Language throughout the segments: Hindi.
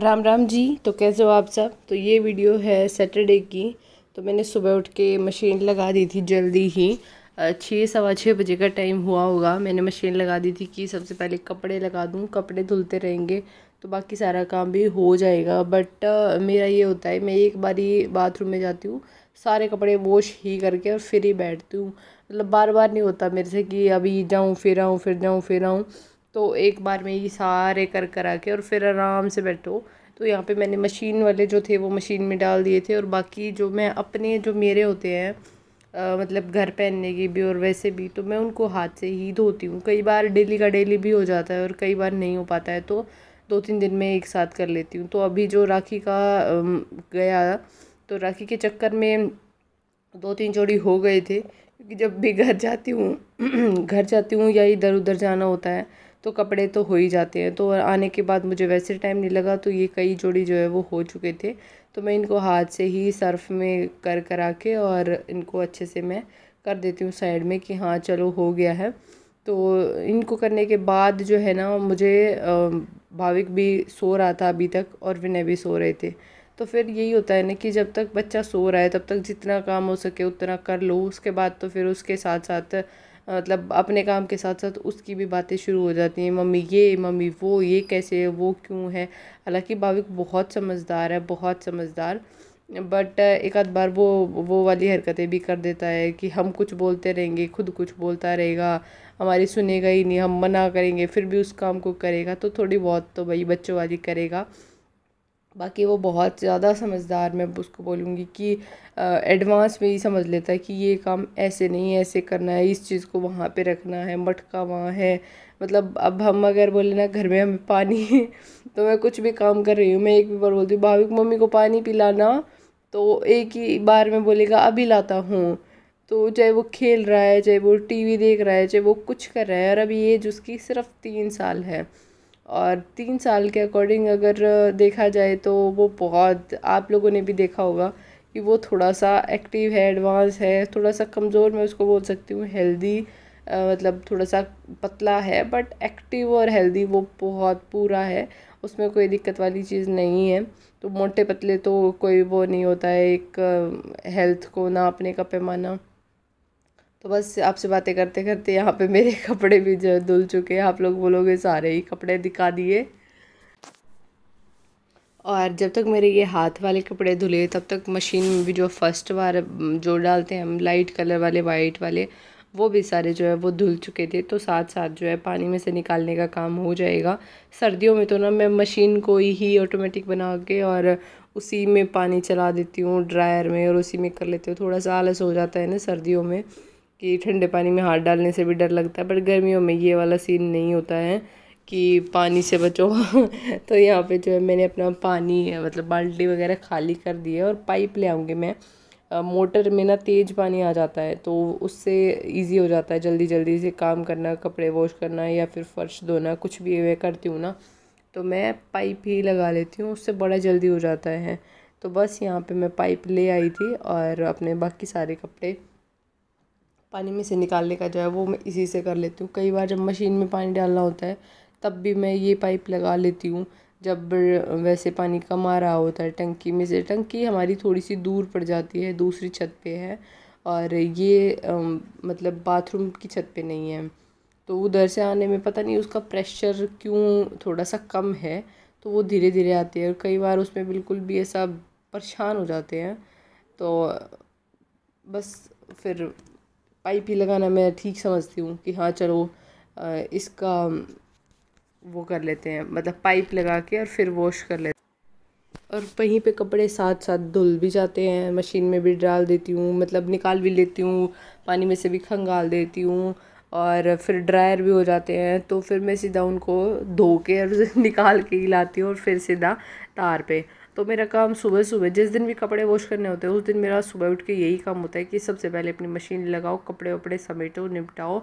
राम राम जी। तो कैसे हो आप सब। तो ये वीडियो है सैटरडे की। तो मैंने सुबह उठ के मशीन लगा दी थी जल्दी ही। 6 सवा 6 बजे का टाइम हुआ होगा। मैंने मशीन लगा दी थी कि सबसे पहले कपड़े लगा दूँ, कपड़े धुलते रहेंगे तो बाकी सारा काम भी हो जाएगा। बट मेरा ये होता है, मैं एक बारी बाथरूम में जाती हूँ, सारे कपड़े वॉश ही करके और फिर ही बैठती हूँ। मतलब बार बार नहीं होता मेरे से कि अभी जाऊँ फिर आऊँ फिर जाऊँ फिर आऊँ। तो एक बार में ये सारे कर करा के और फिर आराम से बैठो। तो यहाँ पे मैंने मशीन वाले जो थे वो मशीन में डाल दिए थे, और बाकी जो मैं अपने जो मेरे होते हैं मतलब घर पहनने की भी और वैसे भी, तो मैं उनको हाथ से ही धोती हूँ। कई बार डेली का डेली भी हो जाता है और कई बार नहीं हो पाता है, तो 2-3 दिन में एक साथ कर लेती हूँ। तो अभी जो राखी का गया, तो राखी के चक्कर में 2-3 जोड़ी हो गए थे, क्योंकि जब भी घर जाती हूँ घर जाती हूँ या इधर उधर जाना होता है तो कपड़े तो हो ही जाते हैं। तो आने के बाद मुझे वैसे टाइम नहीं लगा, तो ये कई जोड़ी जो है वो हो चुके थे। तो मैं इनको हाथ से ही सर्फ में कर करा के और इनको अच्छे से मैं कर देती हूँ साइड में कि हाँ चलो हो गया है। तो इनको करने के बाद जो है ना, मुझे भाविक भी सो रहा था अभी तक और विनय भी सो रहे थे। तो फिर यही होता है ना कि जब तक बच्चा सो रहा है तब तक जितना काम हो सके उतना कर लो। उसके बाद तो फिर उसके साथ साथ मतलब अपने काम के साथ साथ उसकी भी बातें शुरू हो जाती हैं, मम्मी ये मम्मी वो, ये कैसे है वो क्यों है। हालांकि भाविक बहुत समझदार है, बहुत समझदार। बट एक आध बार वो वाली हरकतें भी कर देता है कि हम कुछ बोलते रहेंगे खुद कुछ बोलता रहेगा, हमारी सुनेगा ही नहीं। हम मना करेंगे फिर भी उस काम को करेगा, तो थोड़ी बहुत तो भाई बच्चों वाली करेगा। बाकी वो बहुत ज़्यादा समझदार, मैं उसको बोलूँगी कि एडवांस में ही समझ लेता है कि ये काम ऐसे नहीं ऐसे करना है, इस चीज़ को वहाँ पे रखना है, मटका वहाँ है। मतलब अब हम अगर बोले ना घर में हमें पानी तो मैं कुछ भी काम कर रही हूँ, मैं एक भी बार बोलती हूँ भाभी मम्मी को पानी पिलाना, तो एक ही बार में बोलेगा अभी लाता हूँ। तो चाहे वो खेल रहा है, चाहे वो टीवी देख रहा है, चाहे वो कुछ कर रहा है। और अभी एज उसकी सिर्फ 3 साल है, और 3 साल के अकॉर्डिंग अगर देखा जाए तो वो बहुत, आप लोगों ने भी देखा होगा कि वो थोड़ा सा एक्टिव है, एडवांस है। थोड़ा सा कमज़ोर मैं उसको बोल सकती हूँ, हेल्दी मतलब थोड़ा सा पतला है, बट एक्टिव और हेल्दी वो बहुत पूरा है। उसमें कोई दिक्कत वाली चीज़ नहीं है। तो मोटे पतले तो कोई वो नहीं होता है एक हेल्थ को नापने का पैमाना। तो बस आपसे बातें करते करते यहाँ पे मेरे कपड़े भी जो धुल चुके हैं। आप लोग बोलोगे सारे ही कपड़े दिखा दिए। और जब तक मेरे ये हाथ वाले कपड़े धुले तब तक मशीन में भी जो फर्स्ट बार जो डालते हैं हम लाइट कलर वाले, वाइट वाले, वो भी सारे जो है वो धुल चुके थे। तो साथ साथ जो है पानी में से निकालने का काम हो जाएगा। सर्दियों में तो ना मैं मशीन को ही ऑटोमेटिक बना के और उसी में पानी चला देती हूँ ड्रायर में, और उसी में कर लेती हूँ। थोड़ा सा आलस हो जाता है ना सर्दियों में कि ठंडे पानी में हाथ डालने से भी डर लगता है, बट गर्मियों में ये वाला सीन नहीं होता है कि पानी से बचो तो यहाँ पे जो है मैंने अपना पानी मतलब बाल्टी वगैरह खाली कर दी है, और पाइप ले आऊँगी मैं। मोटर में ना तेज़ पानी आ जाता है, तो उससे इजी हो जाता है जल्दी जल्दी से काम करना, कपड़े वॉश करना या फिर फर्श धोना, कुछ भी मैं करती हूँ ना, तो मैं पाइप ही लगा लेती हूँ, उससे बड़ा जल्दी हो जाता है। तो बस यहाँ पे मैं पाइप ले आई थी, और अपने बाकी सारे कपड़े पानी में से निकालने का जो है वो मैं इसी से कर लेती हूँ। कई बार जब मशीन में पानी डालना होता है तब भी मैं ये पाइप लगा लेती हूँ, जब वैसे पानी कम आ रहा होता है टंकी में से। टंकी हमारी थोड़ी सी दूर पड़ जाती है, दूसरी छत पे है, और ये मतलब बाथरूम की छत पे नहीं है। तो उधर से आने में पता नहीं उसका प्रेशर क्यों थोड़ा सा कम है, तो वो धीरे धीरे आती है, और कई बार उसमें बिल्कुल भी ऐसा परेशान हो जाते हैं। तो बस फिर पाइप ही लगाना मैं ठीक समझती हूँ कि हाँ चलो इसका वो कर लेते हैं, मतलब पाइप लगा के और फिर वॉश कर लेते हैं। और वहीं पे कपड़े साथ साथ धुल भी जाते हैं, मशीन में भी डाल देती हूँ, मतलब निकाल भी लेती हूँ, पानी में से भी खंगाल देती हूँ, और फिर ड्रायर भी हो जाते हैं। तो फिर मैं सीधा उनको धो के और निकाल के ही लाती हूँ, और फिर सीधा तार पे। तो मेरा काम सुबह सुबह जिस दिन भी कपड़े वॉश करने होते हैं उस दिन मेरा सुबह उठ के यही काम होता है कि सबसे पहले अपनी मशीन लगाओ, कपड़े वपड़े समेटो, निपटाओ।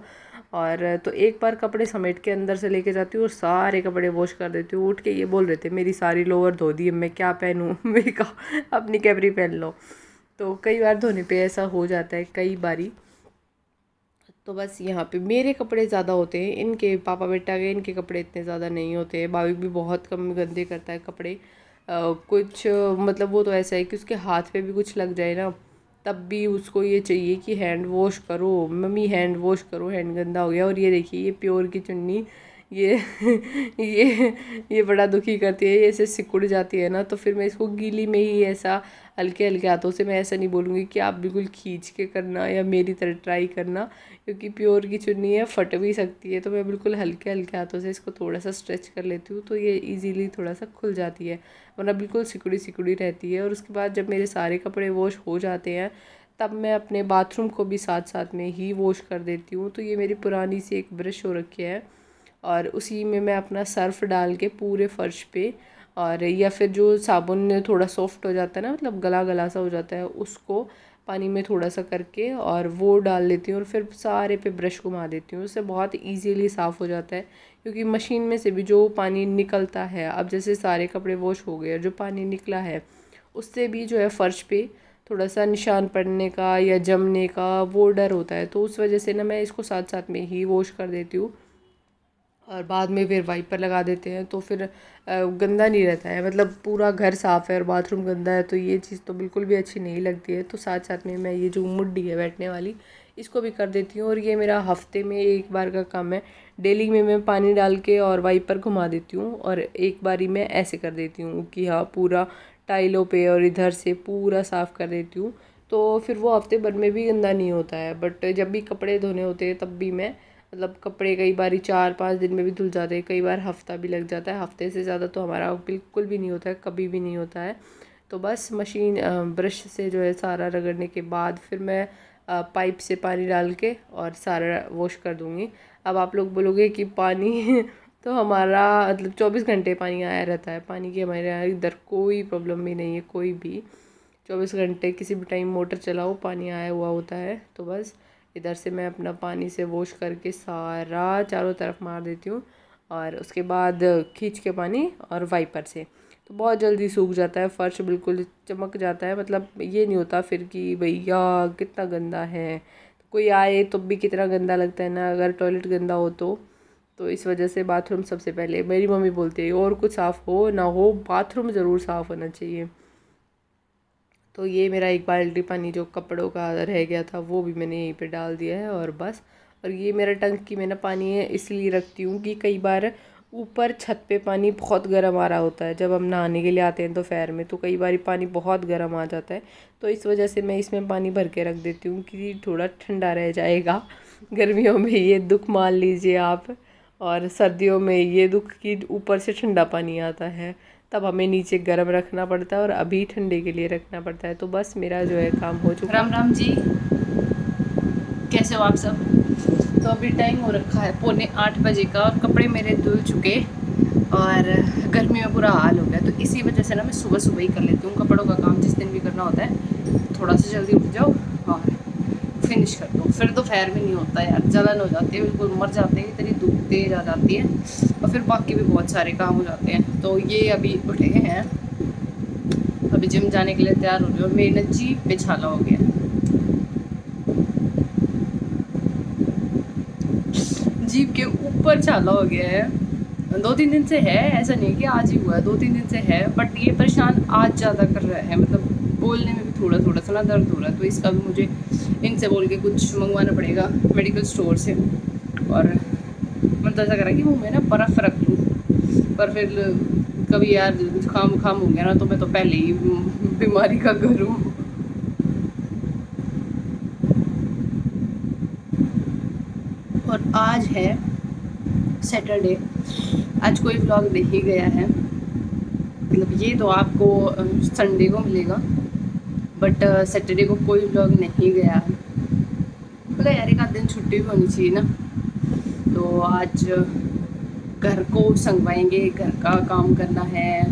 और तो एक बार कपड़े समेट के अंदर से लेके जाती हूँ और सारे कपड़े वॉश कर देती हूँ। उठ के ये बोल रहे थे मेरी सारी लोअर धो दी, अब मैं क्या पहनूँ मैंने कहा अपनी कैपरी पहन लो। तो कई बार धोने पे ऐसा हो जाता है, कई बारी। तो बस यहाँ पे मेरे कपड़े ज़्यादा होते हैं, इनके पापा बेटा के इनके कपड़े इतने ज़्यादा नहीं होते हैं। भाभी भी बहुत कम गंदे करता है कपड़े। कुछ मतलब वो तो ऐसा है कि उसके हाथ पे भी कुछ लग जाए ना, तब भी उसको ये चाहिए कि हैंड वॉश करो मम्मी, हैंड वॉश करो, हैंड गंदा हो गया। और ये देखिए ये प्योर की चुन्नी, ये ये बड़ा दुखी करती है, ये ऐसे सिकुड़ जाती है ना, तो फिर मैं इसको गीली में ही ऐसा हल्के हल्के हाथों से, मैं ऐसा नहीं बोलूँगी कि आप बिल्कुल खींच के करना या मेरी तरह ट्राई करना, क्योंकि प्योर की चुन्नी है, फट भी सकती है। तो मैं बिल्कुल हल्के हल्के हाथों से इसको थोड़ा सा स्ट्रेच कर लेती हूँ, तो ये इजीली थोड़ा सा खुल जाती है, वरना बिल्कुल सिकुड़ी सिकुड़ी रहती है। और उसके बाद जब मेरे सारे कपड़े वॉश हो जाते हैं, तब मैं अपने बाथरूम को भी साथ साथ में ही वॉश कर देती हूँ। तो ये मेरी पुरानी सी एक ब्रश हो रखी है, और उसी में मैं अपना सर्फ़ डाल के पूरे फ़र्श पे, और या फिर जो साबुन थोड़ा सॉफ्ट हो जाता है ना, मतलब गला गला सा हो जाता है, उसको पानी में थोड़ा सा करके और वो डाल लेती हूँ, और फिर सारे पे ब्रश घुमा देती हूँ। उससे बहुत इजीली साफ़ हो जाता है, क्योंकि मशीन में से भी जो पानी निकलता है, अब जैसे सारे कपड़े वॉश हो गए और जो पानी निकला है उससे भी जो है फ़र्श पे थोड़ा सा निशान पड़ने का या जमने का वो डर होता है। तो उस वजह से ना मैं इसको साथ साथ में ही वॉश कर देती हूँ, और बाद में फिर वाइपर लगा देते हैं, तो फिर गंदा नहीं रहता है। मतलब पूरा घर साफ़ है और बाथरूम गंदा है, तो ये चीज़ तो बिल्कुल भी अच्छी नहीं लगती है। तो साथ साथ में मैं ये जो मुड्डी है बैठने वाली, इसको भी कर देती हूँ। और ये मेरा हफ्ते में एक बार का काम है। डेली में मैं पानी डाल के और वाइपर घुमा देती हूँ, और एक बारी मैं ऐसे कर देती हूँ कि हाँ पूरा टाइलों पे और इधर से पूरा साफ़ कर देती हूँ। तो फिर वो हफ्ते भर में भी गंदा नहीं होता है। बट जब भी कपड़े धोने होते हैं तब भी मैं, मतलब कपड़े कई बार 4-5 दिन में भी धुल जाते हैं, कई बार हफ्ता भी लग जाता है। हफ्ते से ज़्यादा तो हमारा बिल्कुल भी नहीं होता है, कभी भी नहीं होता है। तो बस मशीन ब्रश से जो है सारा रगड़ने के बाद फिर मैं पाइप से पानी डाल के और सारा वॉश कर दूँगी। अब आप लोग बोलोगे कि पानी तो हमारा मतलब 24 घंटे पानी आया रहता है। पानी की हमारे यहाँ इधर कोई प्रॉब्लम भी नहीं है, कोई भी 24 घंटे किसी भी टाइम मोटर चलाओ पानी आया हुआ होता है। तो बस इधर से मैं अपना पानी से वॉश करके सारा चारों तरफ मार देती हूँ, और उसके बाद खींच के पानी और वाइपर से, तो बहुत जल्दी सूख जाता है, फ़र्श बिल्कुल चमक जाता है। मतलब ये नहीं होता फिर कि भैया कितना गंदा है, कोई आए तो भी कितना गंदा लगता है ना, अगर टॉयलेट गंदा हो तो इस वजह से बाथरूम सबसे पहले, मेरी मम्मी बोलती है और कुछ साफ़ हो ना हो बाथरूम ज़रूर साफ़ होना चाहिए। तो ये मेरा एक बाल्टी पानी जो कपड़ों का रह गया था वो भी मैंने यहीं पे डाल दिया है, और बस। और ये मेरा टंकी में ना पानी है इसलिए रखती हूँ कि कई बार ऊपर छत पे पानी बहुत गर्म आ रहा होता है, जब हम नहाने के लिए आते हैं दोपहर में, तो कई बार पानी बहुत गर्म आ जाता है। तो इस वजह से मैं इसमें पानी भर के रख देती हूँ कि थोड़ा ठंडा रह जाएगा। गर्मियों में ये दुख मान लीजिए आप, और सर्दियों में ये दुख कि ऊपर से ठंडा पानी आता है, तब हमें नीचे गर्म रखना पड़ता है और अभी ठंडे के लिए रखना पड़ता है। तो बस मेरा जो है काम हो चुका। राम राम जी, कैसे हो आप सब। तो अभी टाइम हो रखा है 7:45 बजे का, और कपड़े मेरे धुल चुके और गर्मी में बुरा हाल हो गया। तो इसी वजह से ना मैं सुबह सुबह ही कर लेती हूँ कपड़ों का काम। जिस दिन भी करना होता है थोड़ा सा जल्दी उठ जाओ और फिनिश कर दो, फिर दोपहर में नहीं होता यार, जलन हो जाती है, बिल्कुल मर जाते हैं, इतनी धूप तेज आ जाती है, और फिर बाकी भी बहुत सारे काम हो जाते हैं। तो ये अभी उठे हैं, अभी जिम जाने के लिए तैयार हो रही हूँ। मेरी ना जीभ पे छाला हो गया, जीभ के ऊपर छाला हो गया है। 2-3 दिन से है, ऐसा नहीं कि आज ही हुआ है, 2-3 दिन से है। बट ये परेशान आज ज़्यादा कर रहा है, मतलब बोलने में भी थोड़ा थोड़ा सा ना दर्द हो रहा है। तो इसका भी मुझे इनसे बोल के कुछ मंगवाना पड़ेगा मेडिकल स्टोर से। और मन तो ऐसा करा कि मुँह में ना बर्फ़ रख लूँ, पर फिर कभी यार जुकाम वुकाम हो गया ना, तो मैं तो पहले ही बीमारी का घर हूँ। और आज है सैटरडे, आज कोई व्लॉग नहीं गया है, मतलब ये तो आपको संडे को मिलेगा, बट सैटरडे को कोई व्लॉग नहीं गया है। मतलब यार एक आध दिन छुट्टी भी होनी चाहिए ना। तो आज घर को संगवाएंगे, घर का काम करना है,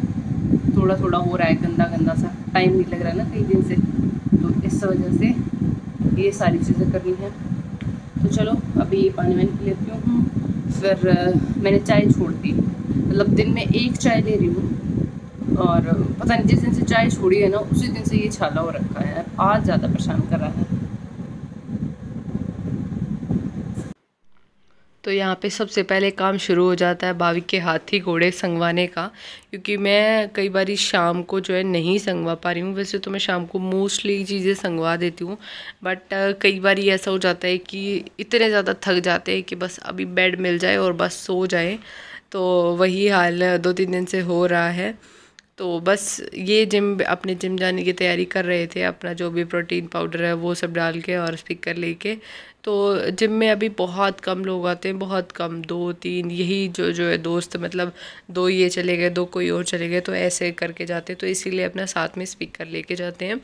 थोड़ा थोड़ा हो रहा है गंदा गंदा सा, टाइम नहीं लग रहा है ना कई दिन से, तो इस वजह से ये सारी चीज़ें करनी है। तो चलो अभी पानी वानी पी लेती हूँ। फिर मैंने चाय छोड़ दी, मतलब दिन में एक चाय ले रही हूँ, और पता नहीं जिस दिन से चाय छोड़ी है ना उसी दिन से ये छाला हो रखा है यार, आज ज़्यादा परेशान कर रहा है। तो यहाँ पे सबसे पहले काम शुरू हो जाता है भाभी के हाथी घोड़े संगवाने का, क्योंकि मैं कई बार शाम को जो है नहीं संगवा पा रही हूँ। वैसे तो मैं शाम को मोस्टली चीज़ें संगवा देती हूँ, बट कई बार ऐसा हो जाता है कि इतने ज़्यादा थक जाते हैं कि बस अभी बेड मिल जाए और बस सो जाए। तो वही हाल 2-3 दिन से हो रहा है। तो बस ये अपने जिम जाने की तैयारी कर रहे थे, अपना जो भी प्रोटीन पाउडर है वो सब डाल के और स्पीकर लेके। तो जिम में अभी बहुत कम लोग आते हैं, बहुत कम, 2-3 यही जो है दोस्त, मतलब 2 ये चले गए, 2 कोई और चले गए, तो ऐसे करके जाते हैं। तो इसीलिए अपना साथ में स्पीकर लेके जाते हैं।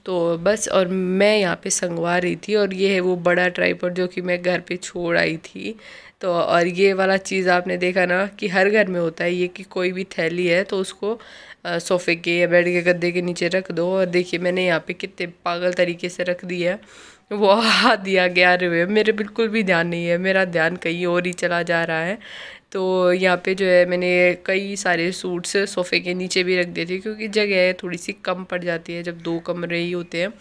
तो बस, और मैं यहाँ पे संगवा रही थी, और ये है वो बड़ा ट्राइपॉड जो कि मैं घर पे छोड़ आई थी। तो और ये वाला चीज़ आपने देखा ना कि हर घर में होता है ये, कि कोई भी थैली है तो उसको सोफ़े के या बेड के गद्दे के नीचे रख दो। और देखिए मैंने यहाँ पे कितने पागल तरीके से रख दिया है। वो हाथ दिया गया हुए, मेरे बिल्कुल भी ध्यान नहीं है, मेरा ध्यान कहीं और ही चला जा रहा है। तो यहाँ पे जो है मैंने कई सारे सूट्स सोफ़े के नीचे भी रख दिए थे, क्योंकि जगह थोड़ी सी कम पड़ जाती है जब 2 कमरे ही होते हैं।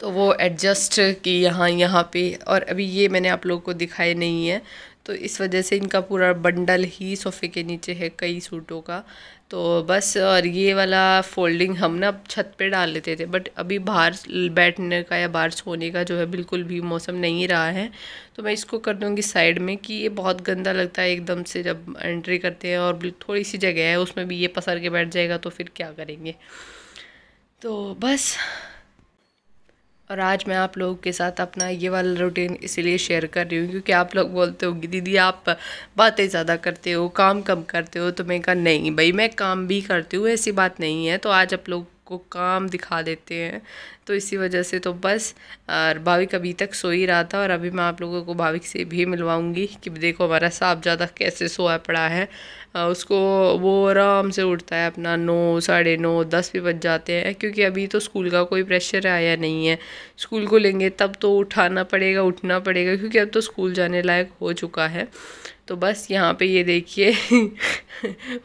तो वो एडजस्ट की यहाँ पे। और अभी ये मैंने आप लोगों को दिखाए नहीं है, तो इस वजह से इनका पूरा बंडल ही सोफ़े के नीचे है कई सूटों का। तो बस, और ये वाला फोल्डिंग हम ना छत पे डाल लेते थे, बट अभी बाहर बैठने का या बाहर सोने का जो है बिल्कुल भी मौसम नहीं रहा है। तो मैं इसको कर दूँगी साइड में, कि ये बहुत गंदा लगता है एकदम से जब एंट्री करते हैं, और थोड़ी सी जगह है उसमें भी ये पसर के बैठ जाएगा तो फिर क्या करेंगे। तो बस, और आज मैं आप लोगों के साथ अपना ये वाला रूटीन इसीलिए शेयर कर रही हूँ क्योंकि आप लोग बोलते हो कि दीदी आप बातें ज़्यादा करते हो, काम कम करते हो। तो मैं कहा नहीं भाई, मैं काम भी करती हूँ, ऐसी बात नहीं है। तो आज आप लोग को काम दिखा देते हैं, तो इसी वजह से। तो बस, और भाविक अभी तक सो ही रहा था, और अभी मैं आप लोगों को भाविक से भी मिलवाऊंगी कि देखो हमारा साहबजादा कैसे सोया पड़ा है। उसको वो आराम से उठता है अपना 9, साढ़े 9, 10 भी बज जाते हैं, क्योंकि अभी तो स्कूल का कोई प्रेशर आया नहीं है। स्कूल को लेंगे तब तो उठाना पड़ेगा, उठना पड़ेगा, क्योंकि अब तो स्कूल जाने लायक हो चुका है। तो बस यहाँ पे ये देखिए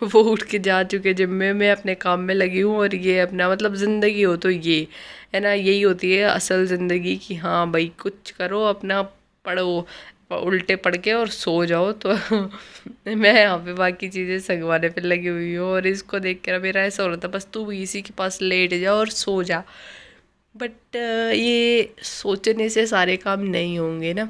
वो उठ के जा चुके जिम में, मैं अपने काम में लगी हूँ। और ये अपना मतलब ज़िंदगी हो तो ये है ना, यही होती है असल ज़िंदगी, कि हाँ भाई कुछ करो, अपना पढ़ो, उल्टे पढ़ के और सो जाओ। तो मैं यहाँ पे बाकी चीज़ें संगवाने पे लगी हुई हूँ, और इसको देख कर मेरा ऐसा हो रहा था बस तू भी इसी के पास लेट जा और सो जा। बट ये सोचने से सारे काम नहीं होंगे ना।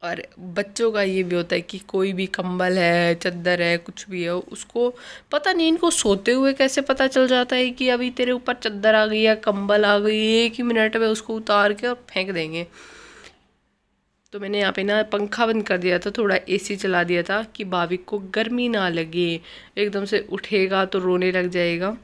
और बच्चों का ये भी होता है कि कोई भी कंबल है, चादर है, कुछ भी है, उसको पता नहीं इनको सोते हुए कैसे पता चल जाता है कि अभी तेरे ऊपर चादर आ गई या कंबल आ गई, 1 ही मिनट में उसको उतार के और फेंक देंगे। तो मैंने यहाँ पे ना पंखा बंद कर दिया था, थोड़ा एसी चला दिया था कि भाविक को गर्मी ना लगे, एकदम से उठेगा तो रोने लग जाएगा।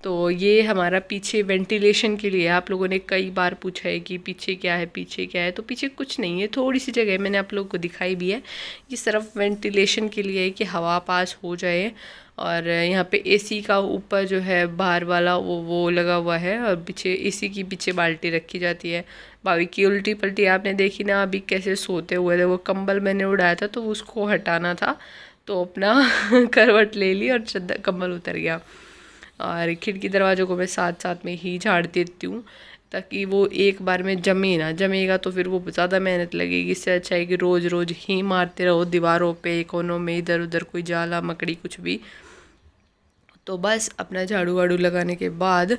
तो ये हमारा पीछे वेंटिलेशन के लिए, आप लोगों ने कई बार पूछा है कि पीछे क्या है, पीछे क्या है। तो पीछे कुछ नहीं है, थोड़ी सी जगह मैंने आप लोगों को दिखाई भी है, ये सिर्फ वेंटिलेशन के लिए है कि हवा पास हो जाए। और यहाँ पे एसी का ऊपर जो है बाहर वाला वो लगा हुआ है, और पीछे एसी की पीछे बाल्टी रखी जाती है। भाभी की उल्टी पल्टी आपने देखी ना अभी कैसे सोते हुए थे, वो कंबल मैंने उड़ाया था तो उसको हटाना था, तो अपना करवट ले ली और चादर कंबल उतर गया। और खिड़की दरवाज़ों को मैं साथ साथ में ही झाड़ देती हूँ, ताकि वो एक बार में जमे ना, जमेगा तो फिर वो ज़्यादा मेहनत लगेगी। इससे अच्छा है कि रोज़ रोज़ ही मारते रहो दीवारों पे, कोनों में, इधर उधर कोई जाला मकड़ी कुछ भी। तो बस अपना झाड़ू वाड़ू लगाने के बाद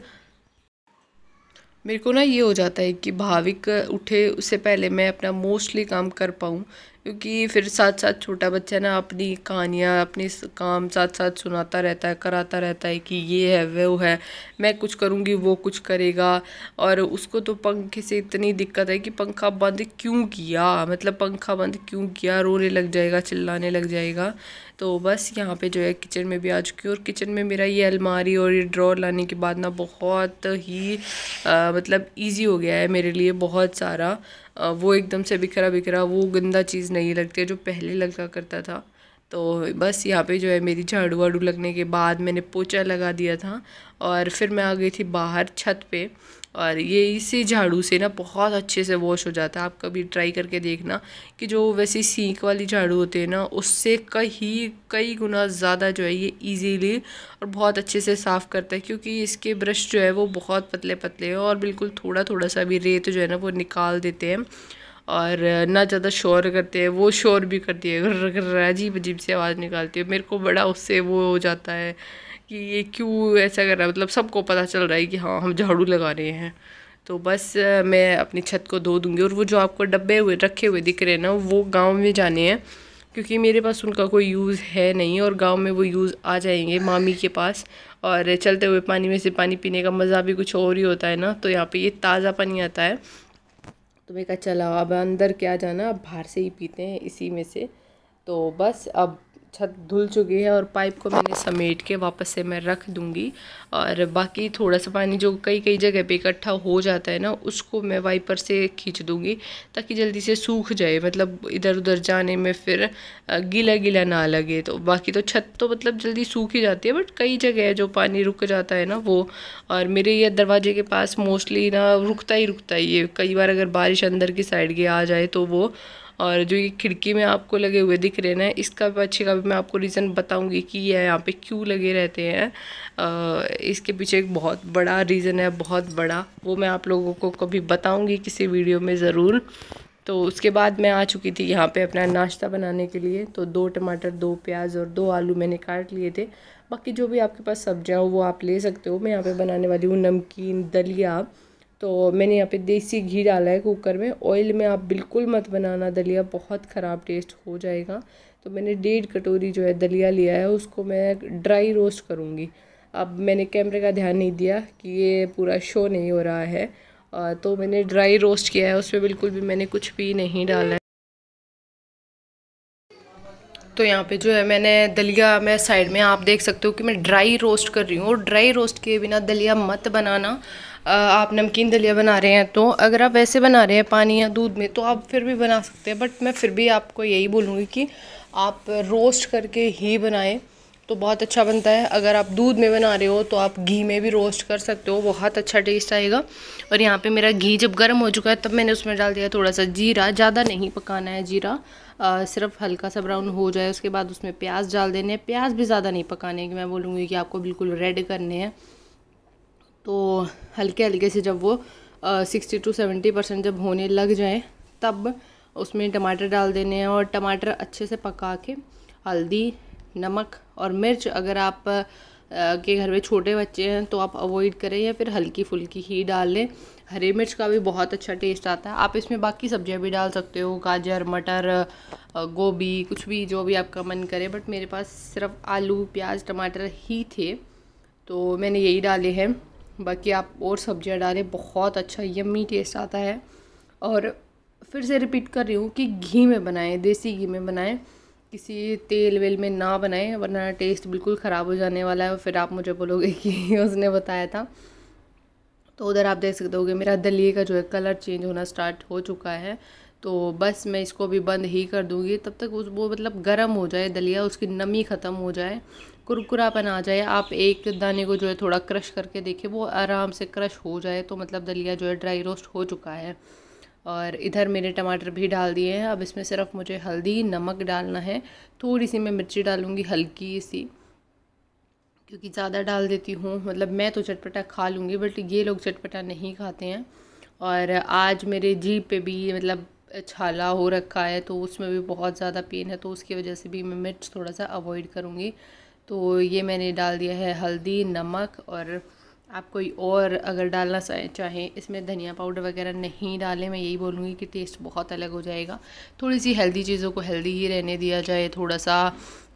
मेरे को ना ये हो जाता है कि भाविक उठे उससे पहले मैं अपना मोस्टली काम कर पाऊँ, क्योंकि फिर साथ साथ छोटा बच्चा ना अपनी कहानियाँ, अपनी काम साथ साथ सुनाता रहता है, कराता रहता है कि ये है वो है, मैं कुछ करूँगी वो कुछ करेगा। और उसको तो पंखे से इतनी दिक्कत है कि पंखा बंद क्यों किया, मतलब पंखा बंद क्यों किया, रोने लग जाएगा, चिल्लाने लग जाएगा। तो बस यहाँ पे जो है किचन में भी आ चुकी हूँ, और किचन में मेरा ये अलमारी और ये ड्रॉर लाने के बाद ना बहुत ही मतलब इजी हो गया है मेरे लिए बहुत सारा। वो एकदम से बिखरा बिखरा वो गंदा चीज़ नहीं लगती है जो पहले लगा करता था। तो बस यहाँ पे जो है मेरी झाड़ू वाड़ू लगने के बाद मैंने पोछा लगा दिया था, और फिर मैं आ गई थी बाहर छत पे। और ये इसी झाड़ू से ना बहुत अच्छे से वॉश हो जाता है। आप कभी ट्राई करके देखना कि जो वैसी सींक वाली झाड़ू होती है ना, उससे कई गुना ज़्यादा जो है ये इजीली और बहुत अच्छे से साफ़ करता है, क्योंकि इसके ब्रश जो है वो बहुत पतले पतले हैं और बिल्कुल थोड़ा थोड़ा सा भी रेत जो है ना वो निकाल देते हैं। और ना ज़्यादा शोर करते हैं, वो शोर भी करती है, अजीब अजीब सी आवाज़ निकालती है। मेरे को बड़ा उससे वो हो जाता है कि ये क्यों ऐसा कर रहा है, मतलब सबको पता चल रहा है कि हाँ हम झाड़ू लगा रहे हैं। तो बस मैं अपनी छत को धो दूँगी। और वो जो आपको डब्बे हुए रखे हुए दिख रहे हैं ना, वो गाँव में जाने हैं, क्योंकि मेरे पास उनका कोई यूज़ है नहीं, और गांव में वो यूज़ आ जाएंगे मामी के पास। और चलते हुए पानी में से पानी पीने का मज़ा भी कुछ और ही होता है ना। तो यहाँ पे ये ताज़ा पानी आता है, तो मैं कहा चला अब अंदर क्या जाना, अब बाहर से ही पीते हैं इसी में से। तो बस अब छत धुल चुकी है और पाइप को मैंने समेट के वापस से मैं रख दूँगी। और बाकी थोड़ा सा पानी जो कई कई जगह पे इकट्ठा हो जाता है ना, उसको मैं वाइपर से खींच दूँगी ताकि जल्दी से सूख जाए, मतलब इधर उधर जाने में फिर गीला गीला ना लगे। तो बाकी तो छत तो मतलब जल्दी सूख ही जाती है, बट कई जगह जो पानी रुक जाता है ना वो। और मेरे ये दरवाजे के पास मोस्टली ना रुकता है ये, कई बार अगर बारिश अंदर की साइड की आ जाए तो वो। और जो ये खिड़की में आपको लगे हुए दिख रहे हैं ना, इसका पीछे का भी मैं आपको रीज़न बताऊंगी कि ये यहाँ पे क्यों लगे रहते हैं। इसके पीछे एक बहुत बड़ा रीज़न है, बहुत बड़ा, वो मैं आप लोगों को कभी बताऊंगी किसी वीडियो में ज़रूर। तो उसके बाद मैं आ चुकी थी यहाँ पे अपना नाश्ता बनाने के लिए। तो 2 टमाटर, 2 प्याज और 2 आलू मैंने काट लिए थे। बाकी जो भी आपके पास सब्जियाँ हो वो आप ले सकते हो। मैं यहाँ पे बनाने वाली हूँ नमकीन दलिया। तो मैंने यहाँ पे देसी घी डाला है कुकर में। ऑयल में आप बिल्कुल मत बनाना दलिया, बहुत ख़राब टेस्ट हो जाएगा। तो मैंने 1.5 कटोरी जो है दलिया लिया है, उसको मैं ड्राई रोस्ट करूँगी। अब मैंने कैमरे का ध्यान नहीं दिया कि ये पूरा शो नहीं हो रहा है, तो मैंने ड्राई रोस्ट किया है, उसमें बिल्कुल भी मैंने कुछ भी नहीं डाला है। तो यहाँ पे जो है मैंने दलिया, मैं साइड में आप देख सकते हो कि मैं ड्राई रोस्ट कर रही हूँ। और ड्राई रोस्ट किए बिना दलिया मत बनाना। आप नमकीन दलिया बना रहे हैं तो अगर आप वैसे बना रहे हैं पानी या दूध में तो आप फिर भी बना सकते हैं, बट मैं फिर भी आपको यही बोलूँगी कि आप रोस्ट करके ही बनाएं तो बहुत अच्छा बनता है। अगर आप दूध में बना रहे हो तो आप घी में भी रोस्ट कर सकते हो, बहुत अच्छा टेस्ट आएगा। और यहाँ पे मेरा घी जब गर्म हो चुका है तब मैंने उसमें डाल दिया थोड़ा सा जीरा, ज़्यादा नहीं पकाना है जीरा, सिर्फ हल्का सा ब्राउन हो जाए उसके बाद उसमें प्याज डाल देने हैं। प्याज भी ज़्यादा नहीं पकाने कि मैं बोलूँगी कि आपको बिल्कुल रेड करने हैं। तो हल्के हल्के से जब वो 60 to 70% जब होने लग जाए तब उसमें टमाटर डाल देने हैं। और टमाटर अच्छे से पका के हल्दी, नमक और मिर्च, अगर आप के घर में छोटे बच्चे हैं तो आप अवॉइड करें या फिर हल्की फुल्की ही डाल लें। हरी मिर्च का भी बहुत अच्छा टेस्ट आता है। आप इसमें बाकी सब्जियां भी डाल सकते हो, गाजर, मटर, गोभी, कुछ भी जो भी आपका मन करे, बट मेरे पास सिर्फ आलू, प्याज, टमाटर ही थे तो मैंने यही डाले हैं। बाकी आप और सब्जियां डालें, बहुत अच्छा यम्मी टेस्ट आता है। और फिर से रिपीट कर रही हूँ कि घी में बनाएं, देसी घी में बनाएं, किसी तेल वेल में ना बनाएं, वरना टेस्ट बिल्कुल ख़राब हो जाने वाला है और फिर आप मुझे बोलोगे कि उसने बताया था। तो उधर आप देख सकते होगे मेरा दलिए का जो है कलर चेंज होना स्टार्ट हो चुका है। तो बस मैं इसको भी बंद ही कर दूँगी तब तक वो मतलब गर्म हो जाए दलिया, उसकी नमी ख़त्म हो जाए, कुरकुरापन आ जाए। आप एक दाने को जो है थोड़ा क्रश करके देखें, वो आराम से क्रश हो जाए तो मतलब दलिया जो है ड्राई रोस्ट हो चुका है। और इधर मैंने टमाटर भी डाल दिए हैं। अब इसमें सिर्फ मुझे हल्दी, नमक डालना है, थोड़ी सी मैं मिर्ची डालूँगी हल्की सी, क्योंकि ज़्यादा डाल देती हूँ, मतलब मैं तो चटपटा खा लूँगी बट ये लोग चटपटा नहीं खाते हैं। और आज मेरे जीभ पे भी मतलब छाला हो रखा है तो उसमें भी बहुत ज़्यादा पेन है, तो उसकी वजह से भी मैं मिर्च थोड़ा सा अवॉइड करूँगी। तो ये मैंने डाल दिया है हल्दी, नमक। और आप कोई और अगर डालना चाहें इसमें धनिया पाउडर वगैरह नहीं डालें, मैं यही बोलूँगी कि टेस्ट बहुत अलग हो जाएगा। थोड़ी सी हेल्दी चीज़ों को हेल्दी ही रहने दिया जाए, थोड़ा सा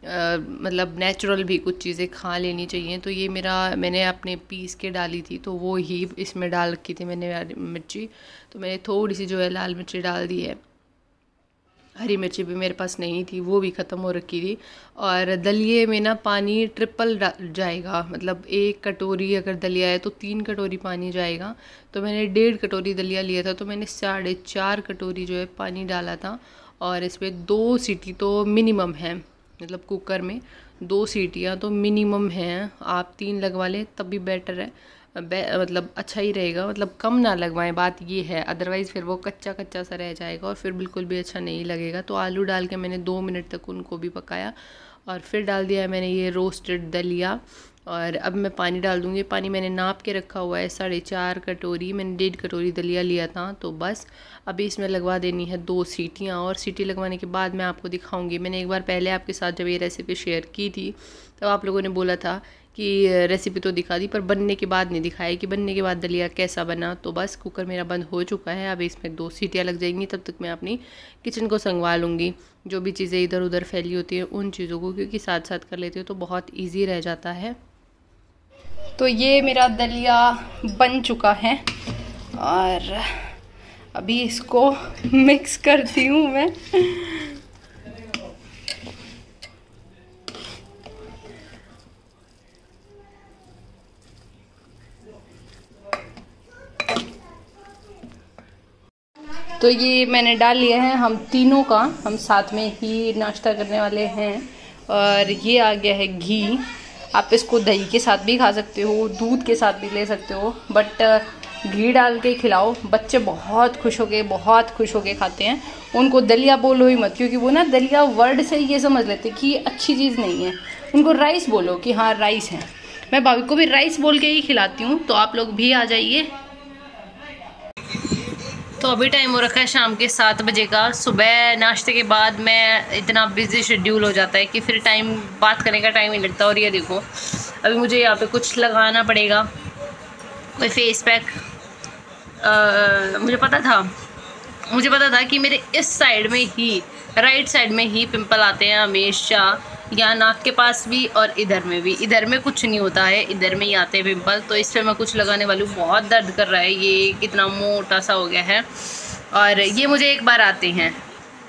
मतलब नेचुरल भी कुछ चीज़ें खा लेनी चाहिए। तो ये मैंने अपने पीस के डाली थी तो वो ही इसमें डाल रखी थी मैंने मिर्ची, तो मैंने थोड़ी सी जो है लाल मिर्ची डाल दी है। हरी मिर्ची भी मेरे पास नहीं थी, वो भी ख़त्म हो रखी थी। और दलिए में ना पानी ट्रिपल जाएगा, मतलब 1 कटोरी अगर दलिया है तो 3 कटोरी पानी जाएगा। तो मैंने 1.5 कटोरी दलिया लिया था तो मैंने 4.5 कटोरी जो है पानी डाला था। और इसमें 2 सीटी तो मिनिमम है, मतलब कुकर में 2 सीटियाँ तो मिनिमम हैं। आप 3 लगवा लें तब भी बेटर है, मतलब अच्छा ही रहेगा, मतलब कम ना लगवाएं, बात ये है। अदरवाइज़ फिर वो कच्चा कच्चा सा रह जाएगा और फिर बिल्कुल भी अच्छा नहीं लगेगा। तो आलू डाल के मैंने 2 मिनट तक उनको भी पकाया और फिर डाल दिया है मैंने ये रोस्टेड दलिया। और अब मैं पानी डाल दूँगी। पानी मैंने नाप के रखा हुआ है 4.5 कटोरी, मैंने 1.5 कटोरी दलिया लिया था। तो बस अभी इसमें लगवा देनी है 2 सीटियाँ, और सीटी लगवाने के बाद मैं आपको दिखाऊंगी। मैंने एक बार पहले आपके साथ जब ये रेसिपी शेयर की थी तो आप लोगों ने बोला था कि रेसिपी तो दिखा दी पर बनने के बाद नहीं दिखाया कि बनने के बाद दलिया कैसा बना। तो बस कुकर मेरा बंद हो चुका है। अब इसमें 2 सीटियाँ लग जाएंगी, तब तक मैं अपनी किचन को संगवा लूँगी। जो भी चीज़ें इधर उधर फैली होती हैं उन चीज़ों को, क्योंकि साथ साथ कर लेती हो तो बहुत ईजी रह जाता है। तो ये मेरा दलिया बन चुका है और अभी इसको मिक्स करती हूँ मैं। तो ये मैंने डाल लिया है हम तीनों का, हम साथ में ही नाश्ता करने वाले हैं। और ये आ गया है घी। आप इसको दही के साथ भी खा सकते हो, दूध के साथ भी ले सकते हो, बट घी डाल के खिलाओ। बच्चे बहुत खुश होके खाते हैं। उनको दलिया बोलो ही मत, क्योंकि वो ना दलिया वर्ड से ये समझ लेते कि ये अच्छी चीज़ नहीं है। उनको राइस बोलो कि हाँ राइस है। मैं भाभी को भी राइस बोल के ही खिलाती हूँ, तो आप लोग भी आ जाइए। तो अभी टाइम हो रखा है शाम के 7 बजे का। सुबह नाश्ते के बाद मैं इतना बिजी शेड्यूल हो जाता है कि फिर बात करने का टाइम नहीं लगता। और ये देखो अभी मुझे यहाँ पे कुछ लगाना पड़ेगा, कोई फेस पैक। मुझे पता था कि मेरे इस साइड में ही, राइट साइड में ही पिंपल आते हैं हमेशा, या नाक के पास भी और इधर में भी। इधर में कुछ नहीं होता है, इधर में ही आते हैं पिंपल। तो इस पर मैं कुछ लगाने वाली हूँ। बहुत दर्द कर रहा है, ये कितना मोटा सा हो गया है। और ये मुझे एक बार आते हैं,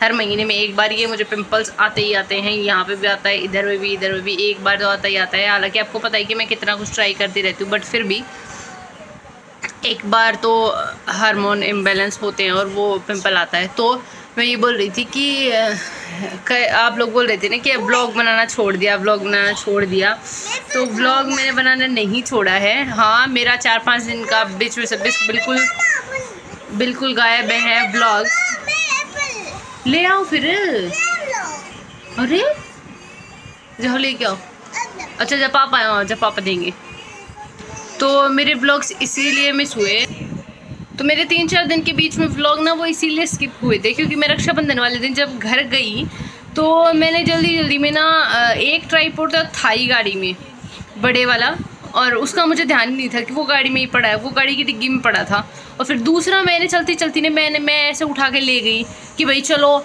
हर महीने में एक बार ये मुझे पिंपल्स आते ही आते हैं। यहाँ पे भी आता है, इधर में भी एक बार तो आता ही आता है। हालांकि आपको पता है कि मैं कितना कुछ ट्राई करती रहती हूँ, बट फिर भी एक बार तो हार्मोन इम्बैलेंस होते हैं और वो पिंपल आता है। तो मैं ये बोल रही थी कि आप लोग बोल रहे थे ना कि व्लॉग बनाना छोड़ दिया। तो व्लॉग मैंने बनाना नहीं छोड़ा है। हाँ, मेरा 4-5 दिन का बीच में से बिल्कुल गायब है व्लॉग। ले आओ फिर। अरे जाओ लेके आओ। अच्छा जब पापा देंगे। तो मेरे व्लॉग्स इसीलिए मिस हुए। तो मेरे 3-4 दिन के बीच में व्लॉग ना वो इसीलिए स्किप हुए थे, क्योंकि मैं रक्षाबंधन वाले दिन जब घर गई तो मैंने जल्दी में ना एक ट्राइपॉड था ही गाड़ी में, बड़े वाला, और उसका मुझे ध्यान नहीं था कि वो गाड़ी में ही पड़ा है, वो गाड़ी की डिग्गी में पड़ा था। और फिर दूसरा मैंने चलती ने मैं ऐसे उठा के ले गई कि भाई चलो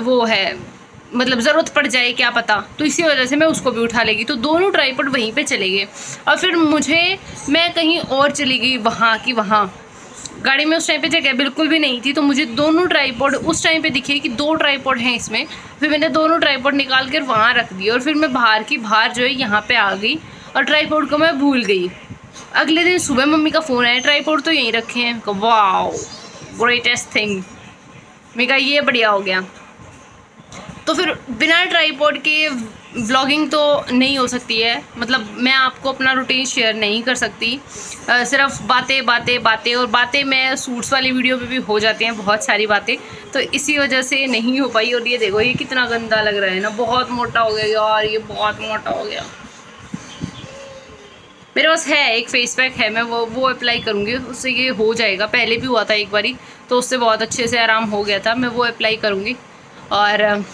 वो है, मतलब ज़रूरत पड़ जाए क्या पता। तो इसी वजह से मैं उसको भी उठा लेगी। तो दोनों ट्राइपॉड वहीं पे चले गए। और फिर मैं कहीं और चली गई, वहाँ गाड़ी में उस टाइम पे जगह बिल्कुल भी नहीं थी। तो मुझे दोनों ट्राइपॉड उस टाइम पे दिखे कि 2 ट्राइपॉड हैं इसमें। फिर मैंने दोनों ट्राइपॉड निकाल कर वहाँ रख दी, और फिर मैं बाहर जो है यहाँ पे आ गई, और ट्राइपॉड को मैं भूल गई। अगले दिन सुबह मम्मी का फ़ोन आया, ट्राइपॉड तो यहीं रखे हैं। Wow greatest thing. मैं कहा ये बढ़िया हो गया। तो फिर बिना ट्राइपॉड के व्लॉगिंग तो नहीं हो सकती है, मतलब मैं आपको अपना रूटीन शेयर नहीं कर सकती। सिर्फ बातें और बातें मैं सूट्स वाली वीडियो पे भी हो जाती हैं बहुत सारी बातें, तो इसी वजह से नहीं हो पाई। और ये देखो ये कितना गंदा लग रहा है ना, बहुत मोटा हो गया यार, ये बहुत मोटा हो गया। मेरे पास है एक फेस पैक है, मैं वो अप्लाई करूँगी, उससे ये हो जाएगा। पहले भी हुआ था एक बारी, तो उससे बहुत अच्छे से आराम हो गया था। मैं वो अप्लाई करूँगी। और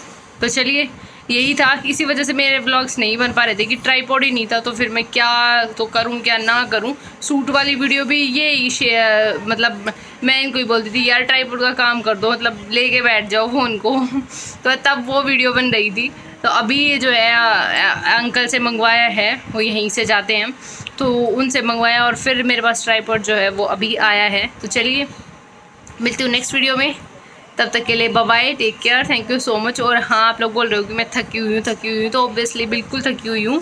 तो चलिए यही था, इसी वजह से मेरे व्लॉग्स नहीं बन पा रहे थे कि ट्राइपॉड ही नहीं था। तो फिर मैं क्या तो करूं क्या ना करूं। सूट वाली वीडियो भी ये शेयर, मतलब मैं इनको ही बोलती थी यार ट्राइपॉड का काम कर दो, मतलब लेके बैठ जाओ फ़ोन को। तो तब वो वीडियो बन रही थी। तो अभी जो है अंकल से मंगवाया है, वो यहीं से जाते हैं, तो उनसे मंगवाया, और फिर मेरे पास ट्राइपॉड जो है वो अभी आया है। तो चलिए मिलती हूँ नेक्स्ट वीडियो में, तब तक के लिए bye bye, take care, thank you so much. और हाँ, आप लोग बोल रहे हो कि मैं थकी हुई हूँ, तो ऑब्वियसली बिल्कुल थकी हुई हूँ।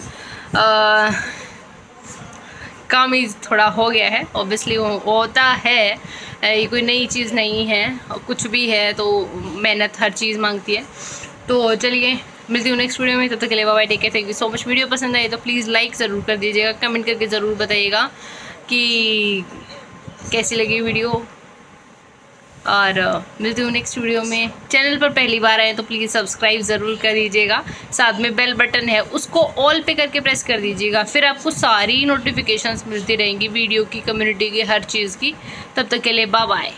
काम ही थोड़ा हो गया है, ऑब्वियसली होता है, ये कोई नई चीज़ नहीं है, कुछ भी है तो मेहनत हर चीज़ मांगती है। तो चलिए मिलती हूँ नेक्स्ट वीडियो में, तब तक के लिए bye bye, take care, thank you so much. Video पसंद आए तो प्लीज़ लाइक ज़रूर कर दीजिएगा, कमेंट करके ज़रूर बताइएगा कि कैसी लगी वीडियो। और मिलती हूँ नेक्स्ट वीडियो में। चैनल पर पहली बार आए तो प्लीज़ सब्सक्राइब ज़रूर कर दीजिएगा, साथ में बेल बटन है उसको ऑल पे करके प्रेस कर दीजिएगा, फिर आपको सारी नोटिफिकेशंस मिलती रहेंगी वीडियो की, कम्युनिटी की, हर चीज़ की। तब तक के लिए बाय बाय।